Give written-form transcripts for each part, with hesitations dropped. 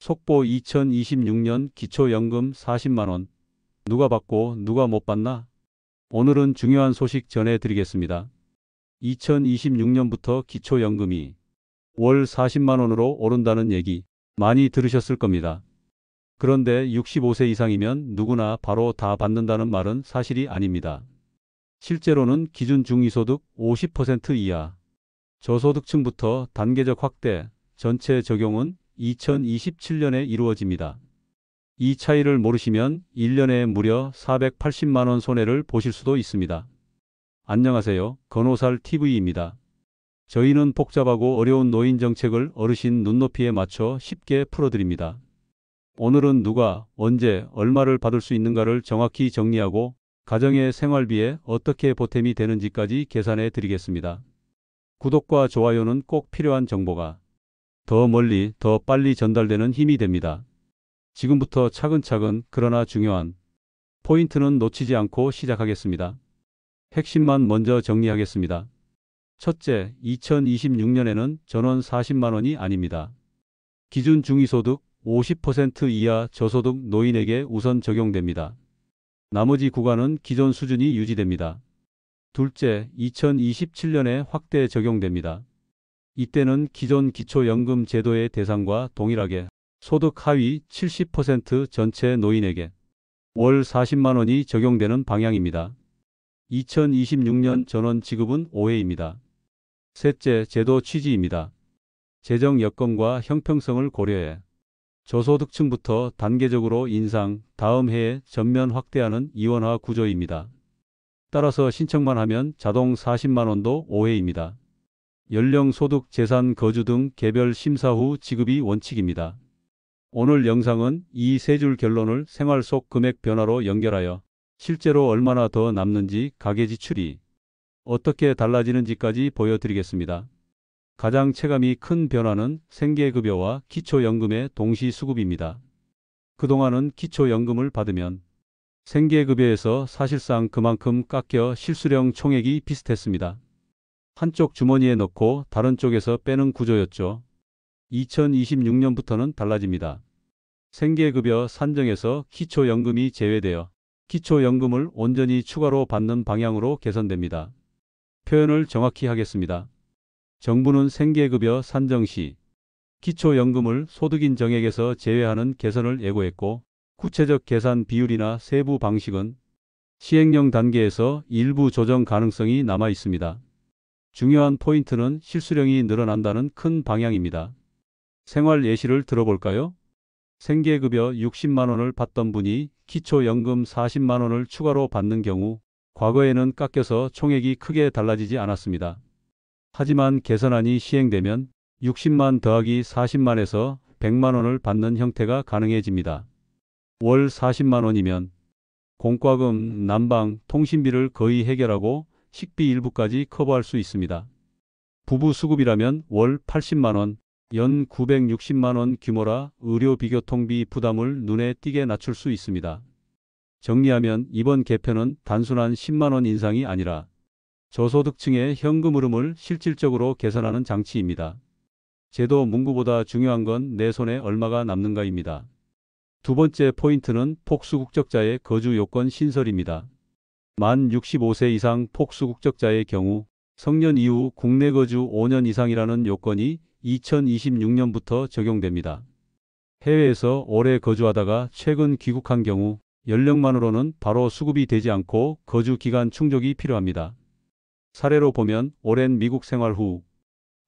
속보 2026년 기초연금 40만원. 누가 받고 누가 못 받나? 오늘은 중요한 소식 전해드리겠습니다. 2026년부터 기초연금이 월 40만원으로 오른다는 얘기 많이 들으셨을 겁니다. 그런데 65세 이상이면 누구나 바로 다 받는다는 말은 사실이 아닙니다. 실제로는 기준 중위소득 50% 이하, 저소득층부터 단계적 확대, 전체 적용은 2027년에 이루어집니다. 이 차이를 모르시면 1년에 무려 480만원 손해를 보실 수도 있습니다. 안녕하세요. 건호살 TV입니다. 저희는 복잡하고 어려운 노인 정책을 어르신 눈높이에 맞춰 쉽게 풀어드립니다. 오늘은 누가, 언제, 얼마를 받을 수 있는가를 정확히 정리하고 가정의 생활비에 어떻게 보탬이 되는지까지 계산해 드리겠습니다. 구독과 좋아요는 꼭 필요한 정보가 더 멀리, 더 빨리 전달되는 힘이 됩니다. 지금부터 차근차근 그러나 중요한 포인트는 놓치지 않고 시작하겠습니다. 핵심만 먼저 정리하겠습니다. 첫째, 2026년에는 전원 40만원이 아닙니다. 기준 중위소득 50% 이하 저소득 노인에게 우선 적용됩니다. 나머지 구간은 기존 수준이 유지됩니다. 둘째, 2027년에 확대 적용됩니다. 이때는 기존 기초연금 제도의 대상과 동일하게 소득 하위 70% 전체 노인에게 월 40만원이 적용되는 방향입니다. 2026년 전원 지급은 5회입니다. 셋째, 제도 취지입니다. 재정 여건과 형평성을 고려해 저소득층부터 단계적으로 인상, 다음 해에 전면 확대하는 이원화 구조입니다. 따라서 신청만 하면 자동 40만원도 5회입니다. 연령, 소득, 재산, 거주 등 개별 심사 후 지급이 원칙입니다. 오늘 영상은 이 세 줄 결론을 생활 속 금액 변화로 연결하여 실제로 얼마나 더 남는지, 가계 지출이 어떻게 달라지는지까지 보여드리겠습니다. 가장 체감이 큰 변화는 생계급여와 기초연금의 동시수급입니다. 그동안은 기초연금을 받으면 생계급여에서 사실상 그만큼 깎여 실수령 총액이 비슷했습니다. 한쪽 주머니에 넣고 다른 쪽에서 빼는 구조였죠. 2026년부터는 달라집니다. 생계급여 산정에서 기초연금이 제외되어 기초연금을 온전히 추가로 받는 방향으로 개선됩니다. 표현을 정확히 하겠습니다. 정부는 생계급여 산정 시 기초연금을 소득인 정액에서 제외하는 개선을 예고했고, 구체적 계산 비율이나 세부 방식은 시행령 단계에서 일부 조정 가능성이 남아 있습니다. 중요한 포인트는 실수령이 늘어난다는 큰 방향입니다. 생활 예시를 들어볼까요? 생계급여 60만원을 받던 분이 기초연금 40만원을 추가로 받는 경우 과거에는 깎여서 총액이 크게 달라지지 않았습니다. 하지만 개선안이 시행되면 60만 더하기 40만에서 100만원을 받는 형태가 가능해집니다. 월 40만원이면 공과금, 난방, 통신비를 거의 해결하고 식비 일부까지 커버할 수 있습니다. 부부 수급이라면 월 80만원, 연 960만원 규모라 의료 비교통비 부담을 눈에 띄게 낮출 수 있습니다. 정리하면 이번 개편은 단순한 10만원 인상이 아니라 저소득층의 현금 흐름을 실질적으로 개선하는 장치입니다. 제도 문구보다 중요한 건 내 손에 얼마가 남는가입니다. 두 번째 포인트는 폭수국적자의 거주 요건 신설입니다. 만 65세 이상 폭수국적자의 경우 성년 이후 국내 거주 5년 이상이라는 요건이 2026년부터 적용됩니다. 해외에서 오래 거주하다가 최근 귀국한 경우 연령만으로는 바로 수급이 되지 않고 거주 기간 충족이 필요합니다. 사례로 보면 오랜 미국 생활 후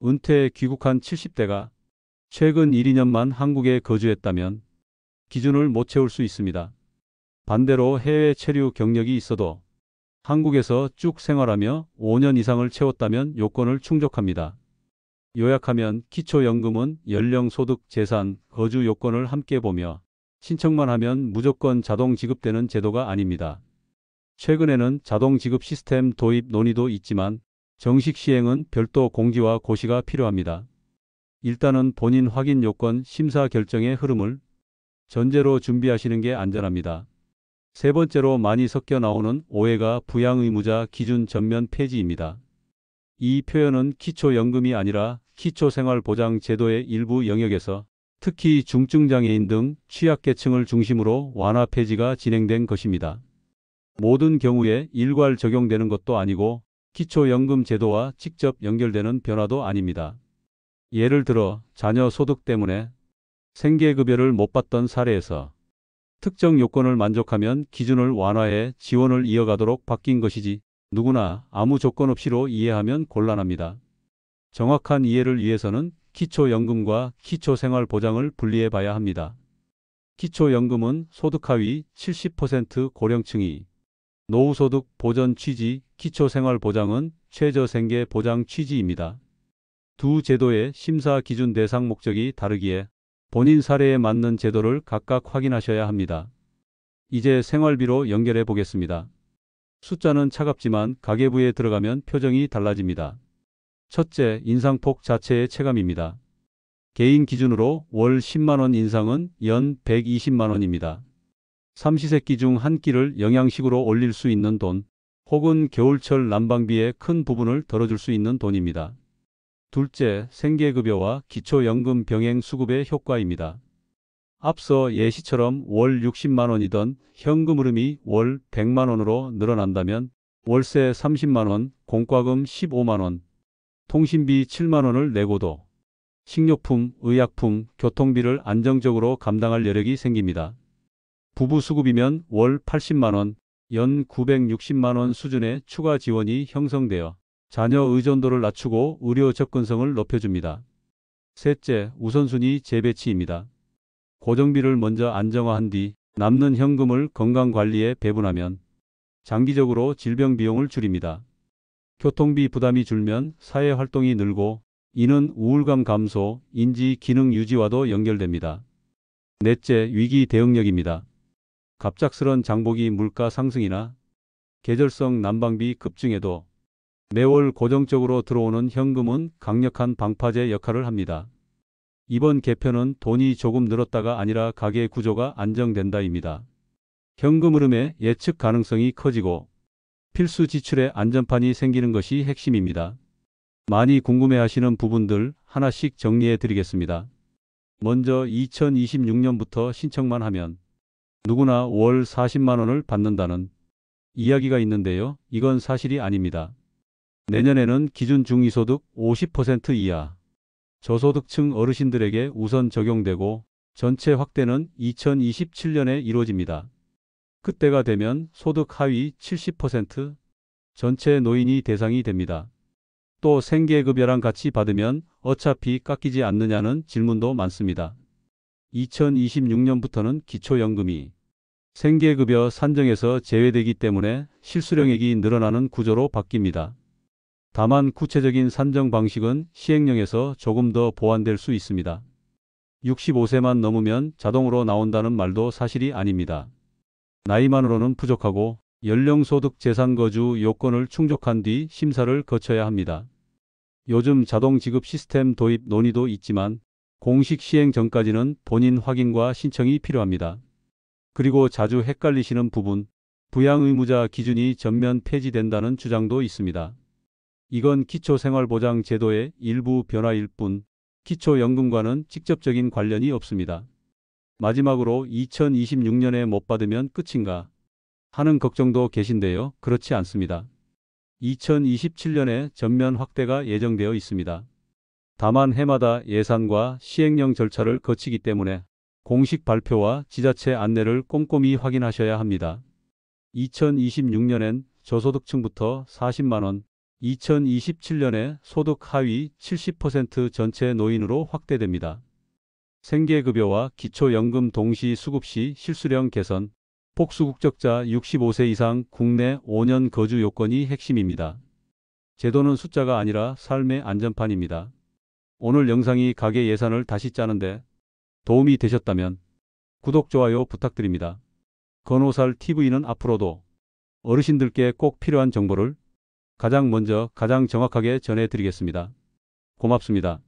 은퇴 귀국한 70대가 최근 1, 2년만 한국에 거주했다면 기준을 못 채울 수 있습니다. 반대로 해외 체류 경력이 있어도 한국에서 쭉 생활하며 5년 이상을 채웠다면 요건을 충족합니다. 요약하면 기초연금은 연령, 소득, 재산, 거주 요건을 함께 보며 신청만 하면 무조건 자동 지급되는 제도가 아닙니다. 최근에는 자동 지급 시스템 도입 논의도 있지만 정식 시행은 별도 공지와 고시가 필요합니다. 일단은 본인 확인 요건 심사 결정의 흐름을 전제로 준비하시는 게 안전합니다. 세 번째로 많이 섞여 나오는 오해가 부양의무자 기준 전면 폐지입니다. 이 표현은 기초연금이 아니라 기초생활보장제도의 일부 영역에서 특히 중증장애인 등 취약계층을 중심으로 완화 폐지가 진행된 것입니다. 모든 경우에 일괄 적용되는 것도 아니고 기초연금 제도와 직접 연결되는 변화도 아닙니다. 예를 들어 자녀 소득 때문에 생계급여를 못 받던 사례에서 특정 요건을 만족하면 기준을 완화해 지원을 이어가도록 바뀐 것이지 누구나 아무 조건 없이로 이해하면 곤란합니다. 정확한 이해를 위해서는 기초연금과 기초생활보장을 분리해 봐야 합니다. 기초연금은 소득 하위 70% 고령층이 노후소득 보전 취지, 기초생활보장은 최저생계보장 취지입니다. 두 제도의 심사 기준 대상 목적이 다르기에 본인 사례에 맞는 제도를 각각 확인하셔야 합니다. 이제 생활비로 연결해 보겠습니다. 숫자는 차갑지만 가계부에 들어가면 표정이 달라집니다. 첫째, 인상폭 자체의 체감입니다. 개인 기준으로 월 10만원 인상은 연 120만원입니다. 삼시세끼 중 한 끼를 영양식으로 올릴 수 있는 돈, 혹은 겨울철 난방비의 큰 부분을 덜어줄 수 있는 돈입니다. 둘째, 생계급여와 기초연금 병행 수급의 효과입니다. 앞서 예시처럼 월 60만원이던 현금 흐름이 월 100만원으로 늘어난다면 월세 30만원, 공과금 15만원, 통신비 7만원을 내고도 식료품, 의약품, 교통비를 안정적으로 감당할 여력이 생깁니다. 부부 수급이면 월 80만원, 연 960만원 수준의 추가 지원이 형성되어 자녀 의존도를 낮추고 의료 접근성을 높여줍니다. 셋째, 우선순위 재배치입니다. 고정비를 먼저 안정화한 뒤 남는 현금을 건강관리에 배분하면 장기적으로 질병 비용을 줄입니다. 교통비 부담이 줄면 사회활동이 늘고 이는 우울감 감소, 인지 기능 유지와도 연결됩니다. 넷째, 위기 대응력입니다. 갑작스런 장보기 물가 상승이나 계절성 난방비 급증에도 매월 고정적으로 들어오는 현금은 강력한 방파제 역할을 합니다. 이번 개편은 돈이 조금 늘었다가 아니라 가계 구조가 안정된다입니다. 현금 흐름의 예측 가능성이 커지고 필수 지출의 안전판이 생기는 것이 핵심입니다. 많이 궁금해하시는 부분들 하나씩 정리해 드리겠습니다. 먼저 2026년부터 신청만 하면 누구나 월 40만원을 받는다는 이야기가 있는데요. 이건 사실이 아닙니다. 내년에는 기준 중위소득 50% 이하 저소득층 어르신들에게 우선 적용되고 전체 확대는 2027년에 이루어집니다. 그때가 되면 소득 하위 70% 전체 노인이 대상이 됩니다. 또 생계급여랑 같이 받으면 어차피 깎이지 않느냐는 질문도 많습니다. 2026년부터는 기초연금이 생계급여 산정에서 제외되기 때문에 실수령액이 늘어나는 구조로 바뀝니다. 다만 구체적인 산정 방식은 시행령에서 조금 더 보완될 수 있습니다. 65세만 넘으면 자동으로 나온다는 말도 사실이 아닙니다. 나이만으로는 부족하고 연령소득 재산거주 요건을 충족한 뒤 심사를 거쳐야 합니다. 요즘 자동지급 시스템 도입 논의도 있지만 공식 시행 전까지는 본인 확인과 신청이 필요합니다. 그리고 자주 헷갈리시는 부분, 부양의무자 기준이 전면 폐지된다는 주장도 있습니다. 이건 기초생활보장 제도의 일부 변화일 뿐 기초연금과는 직접적인 관련이 없습니다. 마지막으로 2026년에 못 받으면 끝인가 하는 걱정도 계신데요. 그렇지 않습니다. 2027년에 전면 확대가 예정되어 있습니다. 다만 해마다 예산과 시행령 절차를 거치기 때문에 공식 발표와 지자체 안내를 꼼꼼히 확인하셔야 합니다. 2026년엔 저소득층부터 40만원, 2027년에 소득 하위 70% 전체 노인으로 확대됩니다. 생계급여와 기초연금 동시 수급 시 실수령 개선, 복수국적자 65세 이상 국내 5년 거주 요건이 핵심입니다. 제도는 숫자가 아니라 삶의 안전판입니다. 오늘 영상이 가계 예산을 다시 짜는데 도움이 되셨다면 구독, 좋아요 부탁드립니다. 건호살 TV는 앞으로도 어르신들께 꼭 필요한 정보를 가장 먼저 가장 정확하게 전해드리겠습니다. 고맙습니다.